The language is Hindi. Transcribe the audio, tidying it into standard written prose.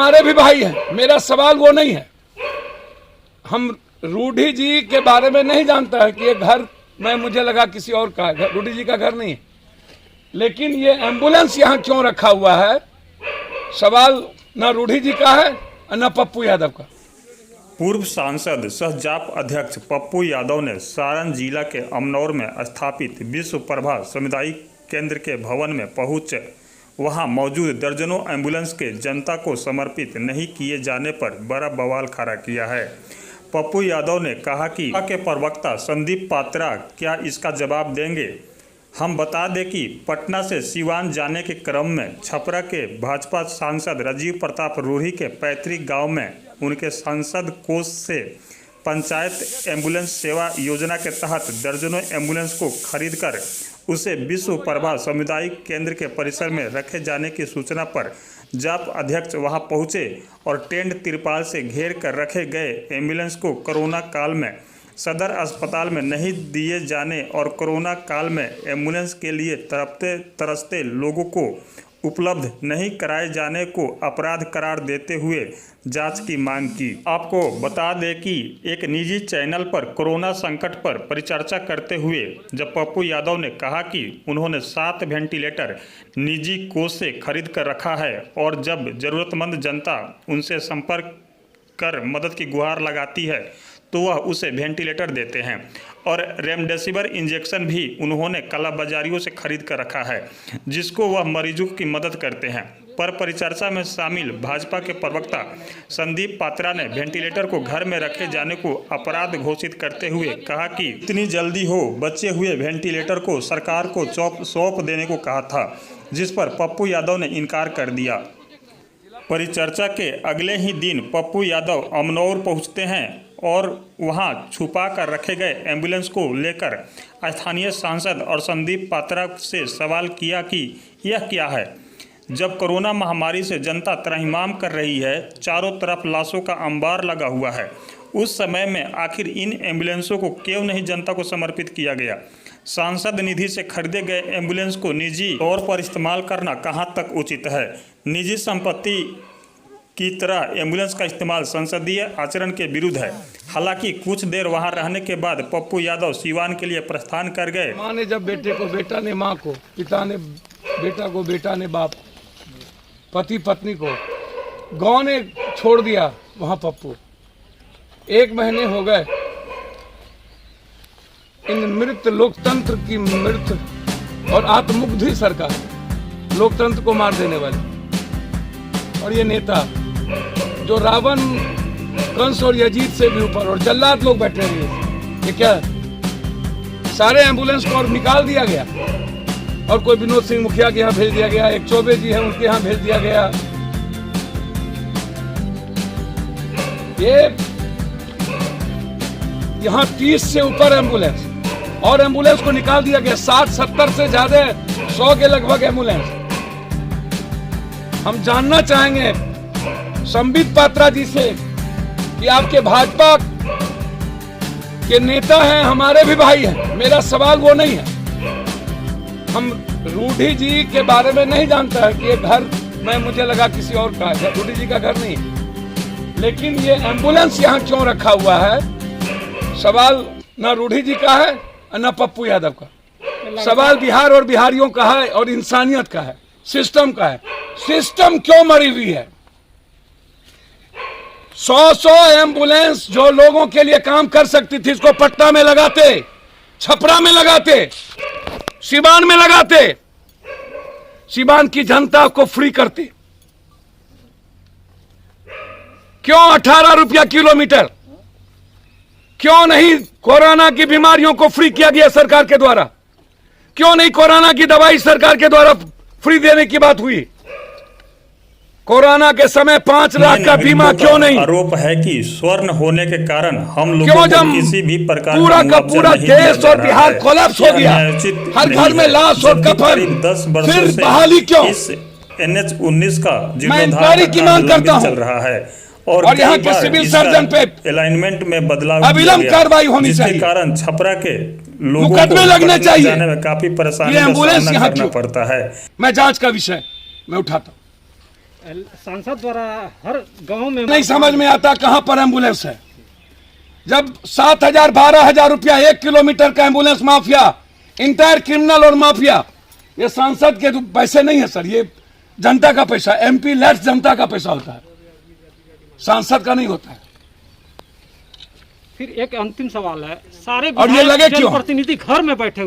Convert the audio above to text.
हमारे भी भाई हैं। मेरा सवाल वो नहीं है। हम रूढ़ी जी के बारे में नहीं जानता है कि ये घर में मुझे लगा किसी और का है, रूढ़ी जी का घर नहीं है। लेकिन ये एम्बुलेंस यहाँ क्यों रखा हुआ है, सवाल ना रूढ़ी जी का है और न पप्पू यादव का। पूर्व सांसद सह जाप अध्यक्ष पप्पू यादव ने सारण जिला के अमनौर में स्थापित विश्व प्रभा सामुदायिक केंद्र के भवन में पहुंचे वहां मौजूद दर्जनों एम्बुलेंस के जनता को समर्पित नहीं किए जाने पर बड़ा बवाल खड़ा किया है। पप्पू यादव ने कहा कि के प्रवक्ता संदीप पात्रा क्या इसका जवाब देंगे। हम बता दें कि पटना से सिवान जाने के क्रम में छपरा के भाजपा सांसद राजीव प्रताप रूढ़ी के पैतृक गांव में उनके सांसद कोष से पंचायत एम्बुलेंस सेवा योजना के तहत दर्जनों एम्बुलेंस को खरीदकर उसे विश्व प्रभा सामुदायिक केंद्र के परिसर में रखे जाने की सूचना पर जाप अध्यक्ष वहां पहुंचे और टेंट तिरपाल से घेर कर रखे गए एम्बुलेंस को कोरोना काल में सदर अस्पताल में नहीं दिए जाने और कोरोना काल में एम्बुलेंस के लिए तड़पते तरसते लोगों को उपलब्ध नहीं कराए जाने को अपराध करार देते हुए जांच की मांग की। आपको बता दें कि एक निजी चैनल पर कोरोना संकट पर परिचर्चा करते हुए जब पप्पू यादव ने कहा कि उन्होंने 7 वेंटिलेटर निजी कोष से खरीद कर रखा है और जब जरूरतमंद जनता उनसे संपर्क कर मदद की गुहार लगाती है तो वह उसे वेंटिलेटर देते हैं और रेमडेसिविर इंजेक्शन भी उन्होंने कालाबाजारियों से खरीद कर रखा है जिसको वह मरीजों की मदद करते हैं। पर परिचर्चा में शामिल भाजपा के प्रवक्ता संदीप पात्रा ने वेंटिलेटर को घर में रखे जाने को अपराध घोषित करते हुए कहा कि इतनी जल्दी हो बचे हुए वेंटिलेटर को सरकार को सौंप देने को कहा था, जिस पर पप्पू यादव ने इनकार कर दिया। परिचर्चा के अगले ही दिन पप्पू यादव अमनौर पहुंचते हैं और वहां छुपा कर रखे गए एम्बुलेंस को लेकर स्थानीय सांसद और संदीप पात्रा से सवाल किया कि यह क्या है। जब कोरोना महामारी से जनता त्राहिमाम कर रही है, चारों तरफ लाशों का अंबार लगा हुआ है, उस समय में आखिर इन एम्बुलेंसों को क्यों नहीं जनता को समर्पित किया गया। सांसद निधि से खरीदे गए एम्बुलेंस को निजी तौर पर इस्तेमाल करना कहां तक उचित है। निजी संपत्ति की तरह एम्बुलेंस का इस्तेमाल संसदीय आचरण के विरुद्ध है। हालांकि कुछ देर वहां रहने के बाद पप्पू यादव सिवान के लिए प्रस्थान कर गए। माँ ने जब बेटे को, बेटा ने माँ को, पिता ने बेटा को, बेटा ने बाप, पति पत्नी को, गांव ने छोड़ दिया वहां पप्पू। 1 महीने हो गए इन मृत लोकतंत्र की मृत और आत्ममुग्ध सरकार, लोकतंत्र को मार देने वाले। और ये नेता जो रावण, कंस और यजीत से भी ऊपर और जल्लाद लोग बैठे हैं, ये क्या सारे एम्बुलेंस को और निकाल दिया गया और कोई विनोद सिंह मुखिया के यहाँ भेज दिया गया, एक चौबे जी हैं उनके यहाँ भेज दिया गया। ये यहाँ 30 से ऊपर एम्बुलेंस और एम्बुलेंस को निकाल दिया गया, 60-70 से ज्यादा, 100 के लगभग एम्बुलेंस। हम जानना चाहेंगे संबित पात्रा जी से कि आपके भाजपा के नेता हैं, हमारे भी भाई हैं। मेरा सवाल वो नहीं है। हम रूढ़ी जी के बारे में नहीं जानता है कि ये घर में मुझे लगा किसी और का है, रूढ़ी जी का घर नहीं है। लेकिन ये एम्बुलेंस यहाँ क्यों रखा हुआ है, सवाल ना रूढ़ी जी का है और न पप्पू यादव का। सवाल बिहार और बिहारियों का है और इंसानियत का है, सिस्टम का है। सिस्टम क्यों मरी हुई है। 100 एम्बुलेंस जो लोगों के लिए काम कर सकती थी, इसको पटना में लगाते, छपरा में लगाते, सिवान में लगाते, सिवान की जनता को फ्री करते। क्यों 18 रुपया किलोमीटर? क्यों नहीं कोरोना की बीमारियों को फ्री किया गया सरकार के द्वारा? क्यों नहीं कोरोना की दवाई सरकार के द्वारा फ्री देने की बात हुई? कोरोना के समय 5 लाख का बीमा क्यों नहीं? आरोप है कि स्वर्ण होने के कारण हम लोगों क्यों को किसी भी प्रकार पूरा का पूरा देश और बिहार कोलैप्स हो गया, हर घर में लाश और कफन, 10 वर्षों फिर से बहाली क्यों? इस NH-19 का मैं इंक्वायरी की मांग करता हूं चल रहा है और यहाँ के सिविल सर्जन पे अलाइनमेंट में बदलाव अविलंब कार्रवाई होनी चाहिए, जिसके कारण छपरा के लोगों मुकदमे को लगने चाहिए। जाने में काफी परेशानी का सामना करना पड़ता है। मैं जांच का विषय मैं उठाता हूं। सांसद द्वारा हर गांव में नहीं समझ में आता कहां पर एम्बुलेंस है। जब 7,000 12,000 रुपया 1 किलोमीटर का एम्बुलेंस माफिया, इंटायर क्रिमिनल और माफिया, ये सांसद के पैसे नहीं है सर, ये जनता का पैसा, एमपी लेट्स जनता का पैसा होता है, सांसद का नहीं होता है। फिर एक अंतिम सवाल है, सारे और ये लगे क्यों? प्रतिनिधि घर में बैठे